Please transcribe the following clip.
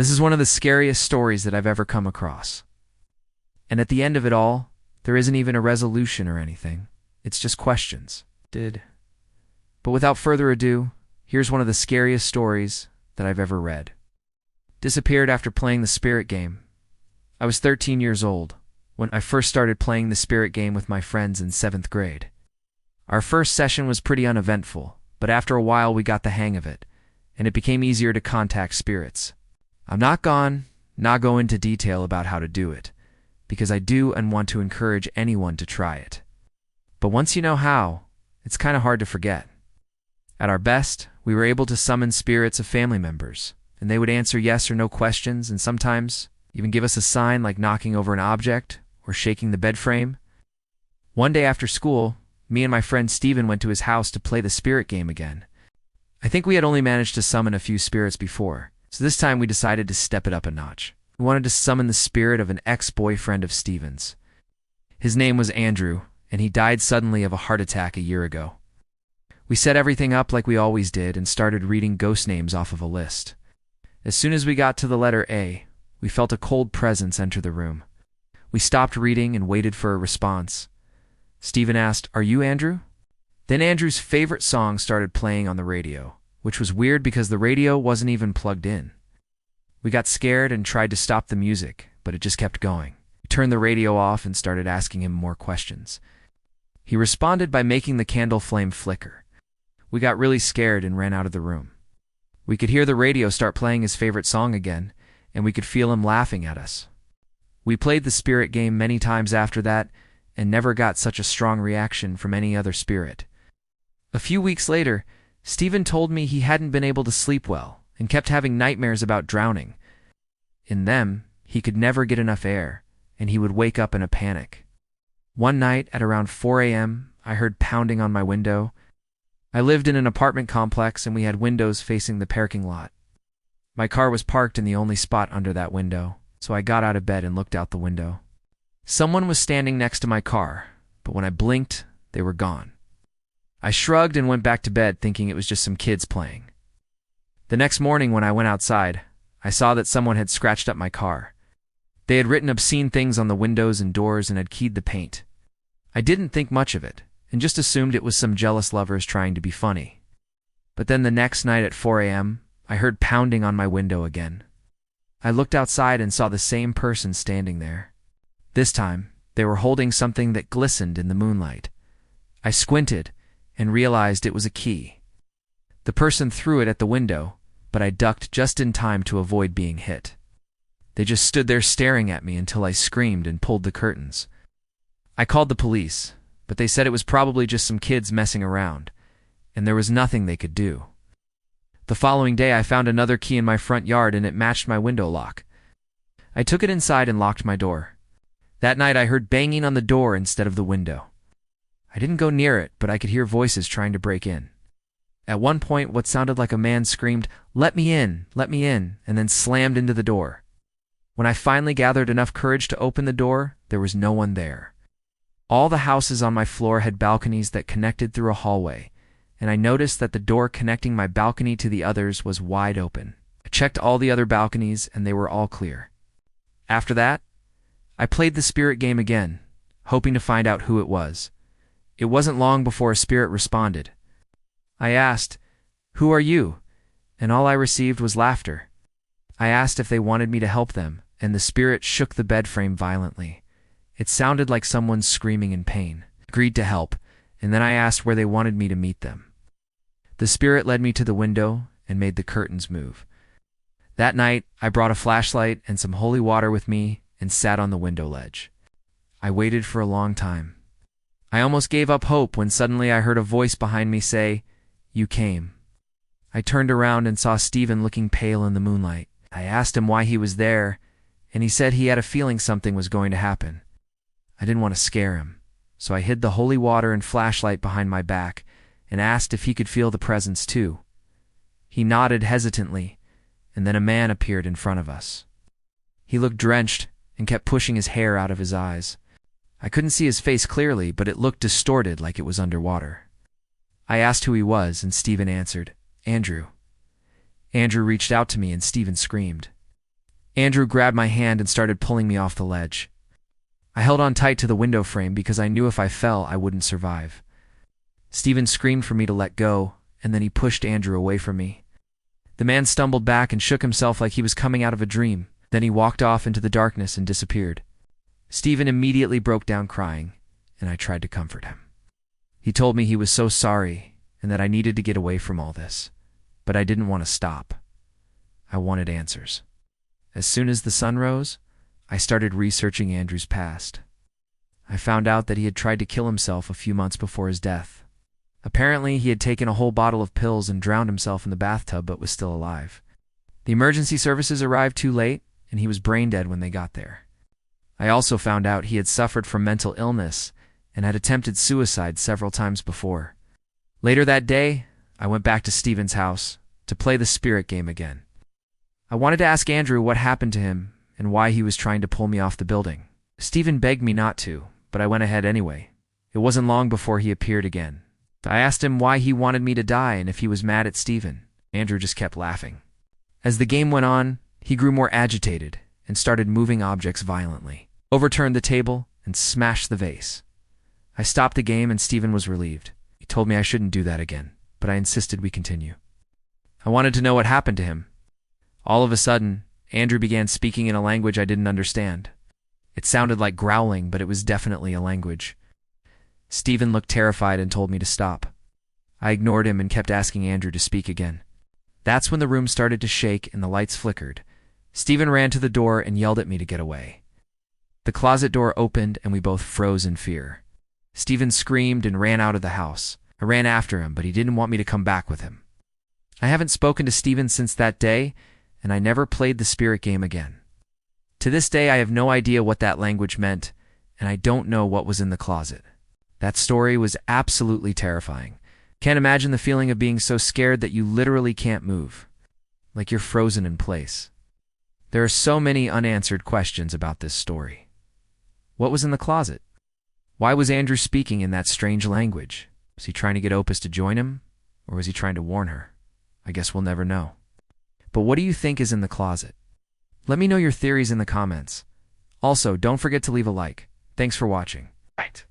This is one of the scariest stories that I've ever come across. And at the end of it all, there isn't even a resolution or anything. It's just questions. But without further ado, here's one of the scariest stories that I've ever read. Disappeared after playing the spirit game. I was 13 years old when I first started playing the spirit game with my friends in 7th grade. Our first session was pretty uneventful, but after a while we got the hang of it, and it became easier to contact spirits. I'm not go into detail about how to do it, because I do and want to encourage anyone to try it. But once you know how, it's kind of hard to forget. At our best, we were able to summon spirits of family members, and they would answer yes or no questions and sometimes even give us a sign like knocking over an object or shaking the bed frame. One day after school, me and my friend Steven went to his house to play the spirit game again. I think we had only managed to summon a few spirits before, so this time we decided to step it up a notch. We wanted to summon the spirit of an ex-boyfriend of Steven's. His name was Andrew, and he died suddenly of a heart attack a year ago. We set everything up like we always did and started reading ghost names off of a list. As soon as we got to the letter A, we felt a cold presence enter the room. We stopped reading and waited for a response. Steven asked, "Are you Andrew?" Then Andrew's favorite song started playing on the radio, which was weird because the radio wasn't even plugged in. We got scared and tried to stop the music, but it just kept going. We turned the radio off and started asking him more questions. He responded by making the candle flame flicker. We got really scared and ran out of the room. We could hear the radio start playing his favorite song again, and we could feel him laughing at us. We played the spirit game many times after that and never got such a strong reaction from any other spirit. A few weeks later, Steven told me he hadn't been able to sleep well and kept having nightmares about drowning. In them, he could never get enough air, and he would wake up in a panic. One night at around 4 a.m., I heard pounding on my window. I lived in an apartment complex and we had windows facing the parking lot. My car was parked in the only spot under that window, so I got out of bed and looked out the window. Someone was standing next to my car, but when I blinked, they were gone. I shrugged and went back to bed thinking it was just some kids playing. The next morning when I went outside, I saw that someone had scratched up my car. They had written obscene things on the windows and doors and had keyed the paint. I didn't think much of it, and just assumed it was some jealous lovers trying to be funny. But then the next night at 4 a.m., I heard pounding on my window again. I looked outside and saw the same person standing there. This time, they were holding something that glistened in the moonlight. I squinted and realized it was a key. The person threw it at the window, but I ducked just in time to avoid being hit. They just stood there staring at me until I screamed and pulled the curtains. I called the police, but they said it was probably just some kids messing around, and there was nothing they could do. The following day I found another key in my front yard and it matched my window lock. I took it inside and locked my door. That night I heard banging on the door instead of the window. I didn't go near it, but I could hear voices trying to break in. At one point what sounded like a man screamed, let me in," and then slammed into the door. When I finally gathered enough courage to open the door, there was no one there. All the houses on my floor had balconies that connected through a hallway, and I noticed that the door connecting my balcony to the others was wide open. I checked all the other balconies and they were all clear. After that, I played the spirit game again, hoping to find out who it was. It wasn't long before a spirit responded. I asked, "Who are you?" and all I received was laughter. I asked if they wanted me to help them, and the spirit shook the bed frame violently. It sounded like someone screaming in pain. I agreed to help, and then I asked where they wanted me to meet them. The spirit led me to the window and made the curtains move. That night, I brought a flashlight and some holy water with me and sat on the window ledge. I waited for a long time. I almost gave up hope when suddenly I heard a voice behind me say, "You came." I turned around and saw Steven looking pale in the moonlight. I asked him why he was there, and he said he had a feeling something was going to happen. I didn't want to scare him, so I hid the holy water and flashlight behind my back and asked if he could feel the presence too. He nodded hesitantly, and then a man appeared in front of us. He looked drenched and kept pushing his hair out of his eyes. I couldn't see his face clearly, but it looked distorted like it was underwater. I asked who he was, and Steven answered, "Andrew." Andrew reached out to me and Steven screamed. Andrew grabbed my hand and started pulling me off the ledge. I held on tight to the window frame because I knew if I fell, I wouldn't survive. Stephen screamed for me to let go, and then he pushed Andrew away from me. The man stumbled back and shook himself like he was coming out of a dream. Then he walked off into the darkness and disappeared. Stephen immediately broke down crying, and I tried to comfort him. He told me he was so sorry and that I needed to get away from all this, but I didn't want to stop. I wanted answers. As soon as the sun rose, I started researching Andrew's past. I found out that he had tried to kill himself a few months before his death. Apparently, he had taken a whole bottle of pills and drowned himself in the bathtub but was still alive. The emergency services arrived too late, and he was brain dead when they got there. I also found out he had suffered from mental illness and had attempted suicide several times before. Later that day, I went back to Stephen's house to play the spirit game again. I wanted to ask Andrew what happened to him and why he was trying to pull me off the building. Stephen begged me not to, but I went ahead anyway. It wasn't long before he appeared again. I asked him why he wanted me to die and if he was mad at Stephen. Andrew just kept laughing. As the game went on, he grew more agitated and started moving objects violently, overturned the table, and smashed the vase. I stopped the game and Stephen was relieved. He told me I shouldn't do that again, but I insisted we continue. I wanted to know what happened to him. All of a sudden, Andrew began speaking in a language I didn't understand. It sounded like growling, but it was definitely a language. Stephen looked terrified and told me to stop. I ignored him and kept asking Andrew to speak again. That's when the room started to shake and the lights flickered. Stephen ran to the door and yelled at me to get away. The closet door opened and we both froze in fear. Stephen screamed and ran out of the house. I ran after him, but he didn't want me to come back with him. I haven't spoken to Stephen since that day, and I never played the spirit game again. To this day, I have no idea what that language meant, and I don't know what was in the closet. That story was absolutely terrifying. Can't imagine the feeling of being so scared that you literally can't move, like you're frozen in place. There are so many unanswered questions about this story. What was in the closet? Why was Andrew speaking in that strange language? Was he trying to get Opus to join him? Or was he trying to warn her? I guess we'll never know. But what do you think is in the closet? Let me know your theories in the comments. Also, don't forget to leave a like. Thanks for watching. Right.